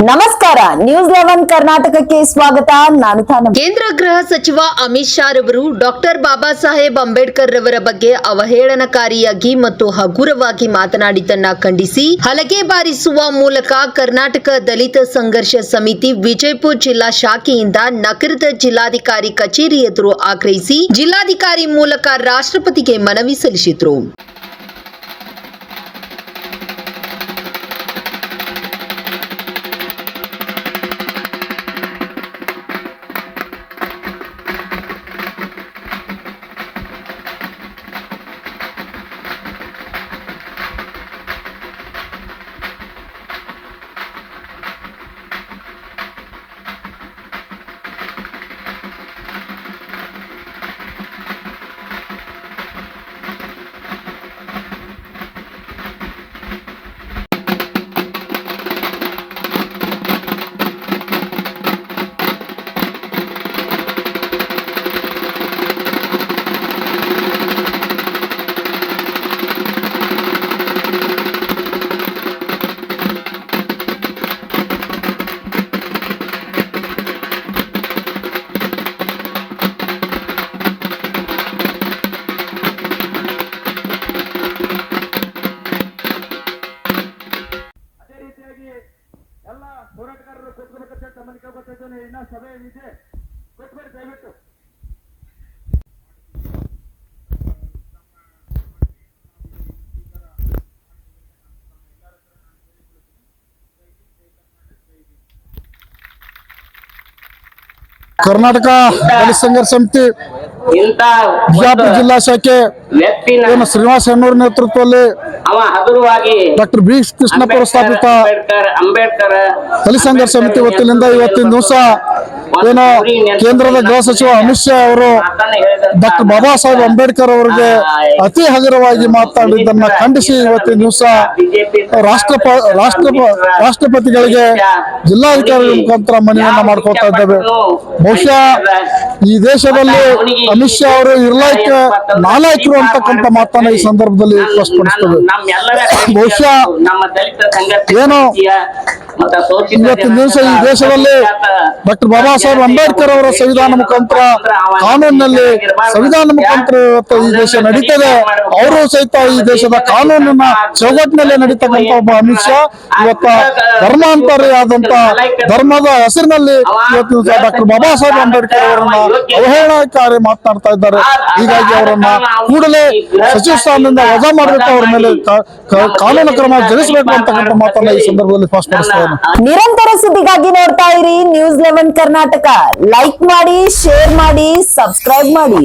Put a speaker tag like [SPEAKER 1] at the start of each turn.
[SPEAKER 1] ನಮಸ್ಕಾರ ನ್ಯೂಸ್ 11 ಕರ್ನಾಟಕಕ್ಕೆ ಸ್ವಾಗತ. ನಾನು ತಾನಮ್ಮ.
[SPEAKER 2] ಕೇಂದ್ರ ಗೃಹ ಸಚಿವ ಅಮಿತ್ ಶಾ ರವರು ಡಾಕ್ಟರ್ ಬಾಬಾ ಸಾಹೇಬ್ ಅಂಬೇಡ್ಕರ್ ರವರ ಬಗ್ಗೆ ಅವಹೇಳನಕಾರಿಯಾಗಿ ಮತ್ತು ಹಗುರವಾಗಿ ಮಾತನಾಡಿದ್ದನ್ನ ಖಂಡಿಸಿ ಹಲಗೆ ಬಾರಿಸುವ ಮೂಲಕ ಕರ್ನಾಟಕ ದಲಿತ ಸಂಘರ್ಷ ಸಮಿತಿ ವಿಜಯಪುರ ಜಿಲ್ಲಾ ಶಾಖೆಯಿಂದ ನಗರದ ಜಿಲ್ಲಾಧಿಕಾರಿ ಕಚೇರಿ ಎದುರು ಆಗ್ರಹಿಸಿ ಜಿಲ್ಲಾಧಿಕಾರಿ ಮೂಲಕ ರಾಷ್ಟ್ರಪತಿಗೆ ಮನವಿ ಸಲ್ಲಿಸಿದರು.
[SPEAKER 3] ಎಲ್ಲ ಹೋರಾಟಗಾರರು ಕೂತ್ಕೋಬೇಕಂತ ತಮ್ಮನ್ನು ಕೇಳ್ಕೊತಾ ಇದ್ದೇನೆ. ಇನ್ನ ಸಭೆ ಇದೆ, ಕೂತ್ಕೊಳ್ಳಿ ದಯವಿಟ್ಟು.
[SPEAKER 4] ಕರ್ನಾಟಕ ದಲಿತ ಸಂಘರ್ಷ ಸಮಿತಿ
[SPEAKER 5] ಇಂತ
[SPEAKER 4] ಬಿಜಾಪುರ ಜಿಲ್ಲಾ ಶಾಖೆ
[SPEAKER 5] ವ್ಯಕ್ತಿನ
[SPEAKER 4] ಶ್ರೀನಿವಾಸ ಹೆಣ್ಣೂರ್ ನೇತೃತ್ವದಲ್ಲಿ
[SPEAKER 5] ಅವ ಹಗುರವಾಗಿ
[SPEAKER 4] ಡಾಕ್ಟರ್ ಬಿ ಕೃಷ್ಣಪ್ಪ ಸ್ಥಾಪಿತ
[SPEAKER 5] ಅಂಬೇಡ್ಕರ್
[SPEAKER 4] ದಲಿತ ಸಂಘರ್ಷ ಸಮಿತಿ ವತಿಯಿಂದ ಇವತ್ತಿನ ದಿವಸ ಏನು ಕೇಂದ್ರದ ಗೃಹ ಸಚಿವ ಅಮಿತ್ ಶಾ ಅವರು ಡಾಕ್ಟರ್ ಬಾಬಾ ಸಾಹೇಬ್ ಅಂಬೇಡ್ಕರ್ ಅವರಿಗೆ ಅತಿ ಹಗುರವಾಗಿ ಮಾತನಾಡಿದ್ದನ್ನ ಖಂಡಿಸಿ ಇವತ್ತಿನ ದಿವಸ ರಾಷ್ಟ್ರಪತಿಗಳಿಗೆ ಜಿಲ್ಲಾಧಿಕಾರಿ ಮುಖಾಂತರ ಮನವಿಯನ್ನ ಮಾಡ್ಕೊತಾ ಇದ್ದೇವೆ. ಬಹುಶಃ ಈ ದೇಶದಲ್ಲಿ ಅಮಿತ್ ಶಾ ಅವರು ಇರ್ಲಾಯ್ಕ ನಾಲಾಯಕರು ಅಂತಕ್ಕಂಥ ಮಾತನ್ನ ಈ ಸಂದರ್ಭದಲ್ಲಿ ಸ್ಪಷ್ಟಪಡಿಸ್ತೇವೆ. ಬಹುಶಃ ಏನು ಇವತ್ತಿನ ದಿವಸ ಈ ದೇಶದಲ್ಲಿ ಡಾಕ್ಟರ್ ಬಾಬಾ ಸಾಹೇಬ್ ಅಂಬೇಡ್ಕರ್ ಅವರ ಸಂವಿಧಾನ ಮುಖಾಂತರ ಕಾನೂನಿನಲ್ಲಿ ಸಂವಿಧಾನ ಮುಖಾಂತರ ಇವತ್ತು ಈ ದೇಶ ನಡೀತದೆ. ಅವರು ಸಹಿತ ಈ ದೇಶದ ಕಾನೂನಿನ ಚೌಕಟ್ಟಿನಲ್ಲೇ ನಡೀತಕ್ಕಂಥ ಒಬ್ಬ ಅಮಿತ್ ಶಾ ಇವತ್ತ ಧರ್ಮಾಂತರಿಯಾದಂತ ಧರ್ಮದ ಹೆಸರಿನಲ್ಲಿ ಇವತ್ತು ಡಾಕ್ಟರ್ ಬಾಬಾ ಸಾಹೇಬ್ ಅಂಬೇಡ್ಕರ್ ಅವರನ್ನ ಅವಹೇಳನಕಾರಿ ಮಾತನಾಡ್ತಾ ಇದ್ದಾರೆ. ಹೀಗಾಗಿ ಅವರನ್ನ ಕೂಡಲೇ ಸಚಿವ ಸ್ಥಾನದಿಂದ ವಜಾ ಮಾಡಬೇಕು, ಅವರ ಮೇಲೆ ಕಾನೂನು ಕ್ರಮ ಜರುಗಿಸಬೇಕು ಅಂತಕ್ಕಂಥ ಮಾತನ್ನ ಈ ಸಂದರ್ಭದಲ್ಲಿ ಸ್ಪಷ್ಟಪಡಿಸ್ತೇನೆ.
[SPEAKER 1] ನಿರಂತರ ಸುದ್ದಿಗಾಗಿ ನೋಡ್ತಾ ಇರಿ ನ್ಯೂಸ್ 11 ಕರ್ನಾಟಕ. ಲೈಕ್ ಮಾಡಿ, ಶೇರ್ ಮಾಡಿ, ಸಬ್ಸ್ಕ್ರೈಬ್ ಮಾಡಿ.